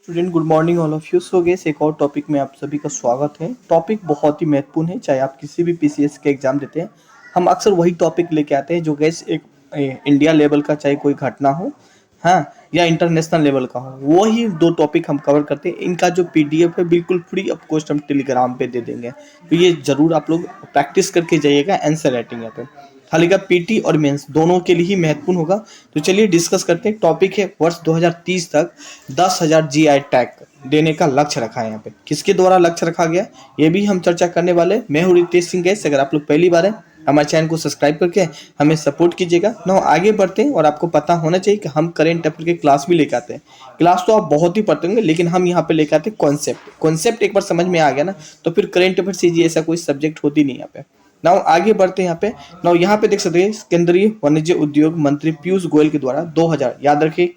Student good morning all of you. So gas एक और topic में आप सभी का स्वागत है। टॉपिक बहुत ही महत्वपूर्ण है, चाहे आप किसी भी पीसीएस के एग्जाम देते हैं। हम अक्सर वही टॉपिक लेके आते हैं जो गैस एक इंडिया लेवल का चाहे कोई घटना हो, हाँ, या इंटरनेशनल लेवल का हो, वही दो टॉपिक हम कवर करते हैं। इनका जो पीडीएफ है बिल्कुल फ्री ऑफ कॉस्ट हम टेलीग्राम पे दे देंगे, तो ये जरूर आप लोग प्रैक्टिस करके जाइएगा आंसर राइटिंग यहाँ पे। खाली का पीटी और मेंस दोनों के लिए ही महत्वपूर्ण होगा। तो चलिए डिस्कस करते हैं। टॉपिक है वर्ष 2030 तक 10,000 जीआई टैग देने का लक्ष्य रखा है। यहाँ पे किसके द्वारा लक्ष्य रखा गया ये भी हम चर्चा करने वाले। मैं हूँ रितेश सिंह गैस। अगर आप लोग पहली बार है हमारे चैनल को सब्सक्राइब करके हमें सपोर्ट कीजिएगा ना। आगे बढ़ते हैं और आपको पता होना चाहिए कि हम करेंट अफेयर के क्लास भी लेके आते हैं। क्लास तो आप बहुत ही पढ़ते होंगे, लेकिन हम यहाँ पे लेके आते हैं कॉन्सेप्ट एक बार समझ में आ गया ना, तो फिर करेंट अफेयर से ऐसा कोई सब्जेक्ट होती नहीं यहाँ पे। नाउ आगे बढ़ते हैं यहाँ पे। नाउ यहाँ पे देख सकते हैं केंद्रीय वाणिज्य उद्योग मंत्री पीयूष गोयल के द्वारा 2000, याद रखिए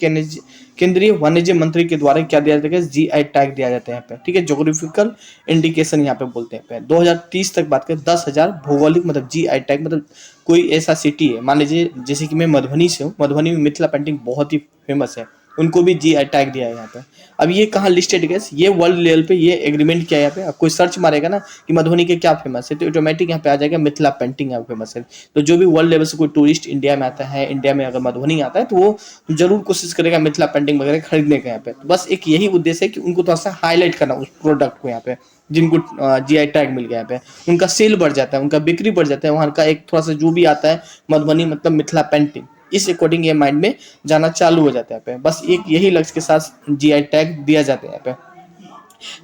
केंद्रीय वाणिज्य मंत्री के द्वारा क्या दिया जाता है, जीआई टैग दिया जाता है यहाँ पे। ठीक है, ज्योग्राफिकल इंडिकेशन यहाँ पे बोलते हैं। 2030 तक बात करें 10,000 भौगोलिक मतलब जीआई टैग मतलब कोई ऐसा सिटी है, मान लीजिए जैसे कि मैं मधुबनी से हूँ, मधुबनी में मिथिला पेंटिंग बहुत ही फेमस है, उनको भी जीआई टैग दिया है यहाँ पे। अब ये कहाँ लिस्टेड है, ये वर्ल्ड लेवल पे ये एग्रीमेंट किया है यहाँ पे। अब कोई सर्च मारेगा ना कि मधुबनी के क्या फेमस है, तो ऑटोमेटिक यहाँ पे आ जाएगा मिथिला पेंटिंग यहाँ फेमस है। तो जो भी वर्ल्ड लेवल से कोई टूरिस्ट इंडिया में आता है, इंडिया में अगर मधुबनी आता है, तो वो जरूर कोशिश करेगा मिथिला पेंटिंग वगैरह खरीदने का यहाँ पे। तो बस एक यही उद्देश्य है कि उनको थोड़ा सा हाईलाइट करना उस प्रोडक्ट को यहाँ पे, जिनको जीआई टैग मिल गया यहाँ पे, उनका सेल बढ़ जाता है, उनका बिक्री बढ़ जाता है, वहाँ का एक थोड़ा सा जो भी आता है मधुबनी मतलब मिथिला पेंटिंग, इस अकॉर्डिंग ये माइंड में जाना चालू हो जाता है यहाँ पे। बस एक यही लक्ष्य के साथ जीआई टैग दिया जाता है यहाँ पे।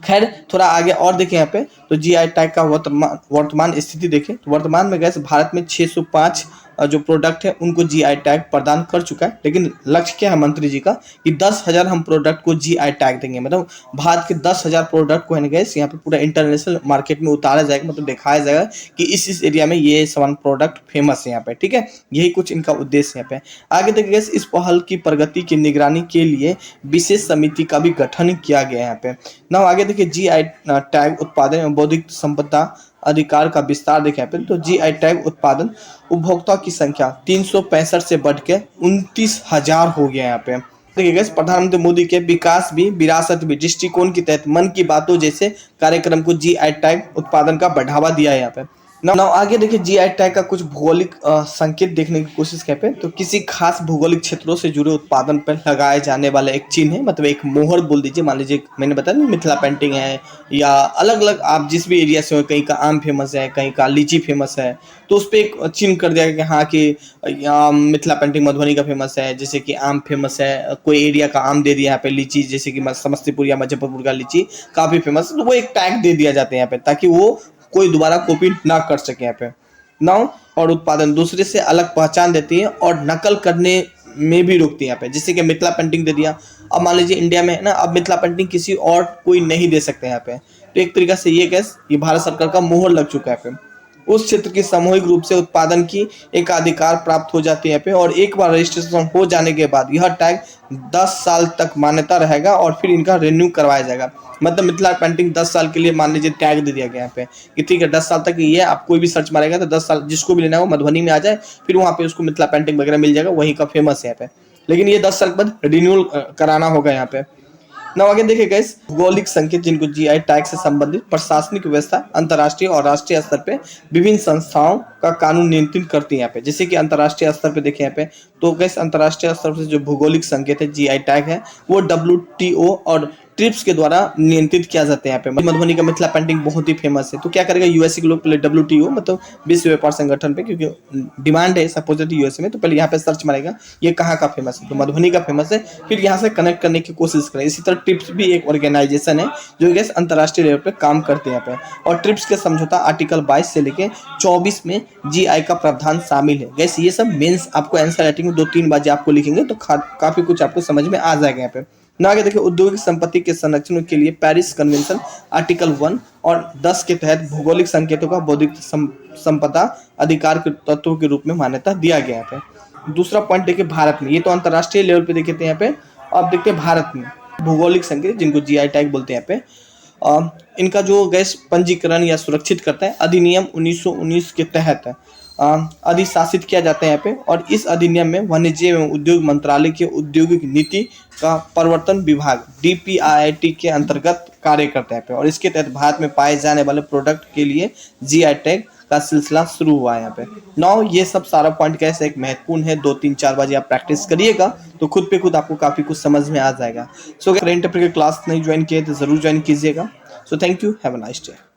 खैर थोड़ा आगे और देखें यहाँ पे, तो जीआई टैग का वर्तमान स्थिति देखें तो वर्तमान में गैस भारत में 605 जो प्रोडक्ट है उनको जीआई टैग प्रदान कर चुका है। लेकिन लक्ष्य क्या है मंत्री जी का कि 10,000 हम प्रोडक्ट को जीआई टैग देंगे, मतलब भारत के 10,000 प्रोडक्ट को है गैस यहाँ पे पूरा इंटरनेशनल मार्केट में उतारा जाएगा, मतलब दिखाया जाएगा कि इस एरिया में ये सामान प्रोडक्ट फेमस है यहाँ पे। ठीक है, यही कुछ इनका उद्देश्य यहाँ पे। आगे देखिए गैस, इस पहल की प्रगति की निगरानी के लिए विशेष समिति का भी गठन किया गया है यहाँ पे। ना आगे देखिए जीआई टैग उत्पादन एवं बौद्धिक संपदा अधिकार का विस्तार देखें यहाँ पे, तो जीआई टैग उत्पादन उपभोक्ता की संख्या 365 से बढ़ के 29,000 हो गया यहाँ पे। देखिए गैस, प्रधानमंत्री मोदी के विकास भी विरासत भी दृष्टिकोण के तहत मन की बातों जैसे कार्यक्रम को जीआई टैग उत्पादन का बढ़ावा दिया है यहाँ पे। नाउ आगे देखिए जीआई टैग का कुछ भौगोलिक संकेत देखने की कोशिश करते हैं। तो किसी खास भौगोलिक क्षेत्रों से जुड़े उत्पादन पर लगाए जाने वाला एक चिन्ह है, मतलब एक मोहर बोल दीजिए। मान लीजिए मैंने बताया ना मिथिला पेंटिंग है, या अलग अलग आप जिस भी एरिया से हो, कहीं का आम फेमस है, कहीं का लीची फेमस है, तो उस पर एक चिन्ह कर दिया कि हाँ कि मिथिला पेंटिंग मधुबनी का फेमस है। जैसे कि आम फेमस है, कोई एरिया का आम दे दिया यहाँ पे, लीची जैसे कि समस्तीपुर या मुजफ्फरपुर का लीची काफी फेमस है, तो वो एक टैग दे दिया जाता है यहाँ पे, ताकि वो कोई दोबारा कॉपी ना कर सके यहाँ पे। नाउ और उत्पादन दूसरे से अलग पहचान देती है और नकल करने में भी रोकती है यहाँ पे। जैसे कि मिथिला पेंटिंग दे दिया, अब मान लीजिए इंडिया में है ना, अब मिथिला पेंटिंग किसी और कोई नहीं दे सकते यहाँ पे, तो एक तरीका से ये भारत सरकार का मोहर लग चुका है यहाँ पे। उस क्षेत्र की सामूहिक रूप से उत्पादन की एक अधिकार प्राप्त हो जाती है यहाँ पे, और एक बार रजिस्ट्रेशन हो जाने के बाद यह टैग 10 साल तक मान्यता रहेगा और फिर इनका रिन्यू करवाया जाएगा। मतलब मिथिला पेंटिंग 10 साल के लिए मान लीजिए टैग दे दिया गया यहाँ पे कि ठीक है 10 साल तक ये, आप कोई भी सर्च मारेगा तो 10 साल जिसको भी लेना हो मधुबनी में आ जाए, फिर वहाँ पे उसको मिथिला पेंटिंग वगैरह मिल जाएगा, वहीं का फेमस है यहाँ पे। लेकिन ये 10 साल के बाद रिन्यूअल कराना होगा यहाँ पे। ना आगे देखिए गाइस, भौगोलिक संकेत जिनको जीआई टैग से संबंधित प्रशासनिक व्यवस्था अंतर्राष्ट्रीय और राष्ट्रीय स्तर पे विभिन्न संस्थाओं का कानून नियंत्रित करती है यहाँ पे। जैसे कि अंतर्राष्ट्रीय स्तर पे देखें यहाँ पे, तो गाइस अंतर्राष्ट्रीय स्तर से जो भौगोलिक संकेत है जीआई टैग है, वो WTO और ट्रिप्स के द्वारा नियंत्रित किया जाता है यहाँ पे। मधुबनी का मिथिला पेंटिंग बहुत ही फेमस है, तो क्या करेगा यूएसए के लोग पहले WTO मतलब विश्व व्यापार संगठन पे, क्योंकि डिमांड है सपोजिट यूएसए में, तो पहले यहाँ पे सर्च मारेगा ये कहाँ का फेमस है, तो मधुबनी का फेमस है, फिर यहाँ से कनेक्ट करने की कोशिश करें। इसी तरह ट्रिप्स भी एक ऑर्गेनाइजेशन है जो गैस अंतर्राष्ट्रीय लेवल पे काम करते हैं यहाँ पे। और ट्रिप्स के समझौता आर्टिकल 22 से लेके 24 में जीआई का प्रावधान शामिल है। गैस ये सब मेंस आपको आंसर राइटिंग में 2-3 बार आपको लिखेंगे तो काफी कुछ आपको समझ में आ जाएगा यहाँ पे। ना आगे देखिए, औद्योगिक संपत्ति के संरक्षण के लिए पेरिस कन्वेंशन आर्टिकल 1 और 10 के तहत भौगोलिक संकेतों का बौद्धिक संपदा अधिकार के तत्वों के रूप में मान्यता दिया गया है। दूसरा पॉइंट देखिए भारत में, ये तो अंतर्राष्ट्रीय लेवल पे देखे थे यहाँ पे। अब देखते हैं भारत में भौगोलिक संकेत जिनको जीआई टैग बोलते हैं यहाँ पे, इनका जो गैस पंजीकरण या सुरक्षित करता है अधिनियम 1919 के तहत अधिशासित किया जाता है यहाँ पे। और इस अधिनियम में वाणिज्य एवं उद्योग मंत्रालय के औद्योगिक नीति का प्रवर्तन विभाग DPIIT के अंतर्गत कार्य करता है और इसके तहत भारत में पाए जाने वाले प्रोडक्ट के लिए GI टैग का सिलसिला शुरू हुआ है यहाँ पे। नाउ ये सब सारा पॉइंट कैसे एक महत्वपूर्ण है, 2-3-4 बार आप प्रैक्टिस करिएगा तो खुद पे खुद आपको काफी कुछ समझ में आ जाएगा। सो करंट अफेयर की क्लास नहीं ज्वाइन किए तो जरूर ज्वाइन कीजिएगा। So thank you, have a nice day.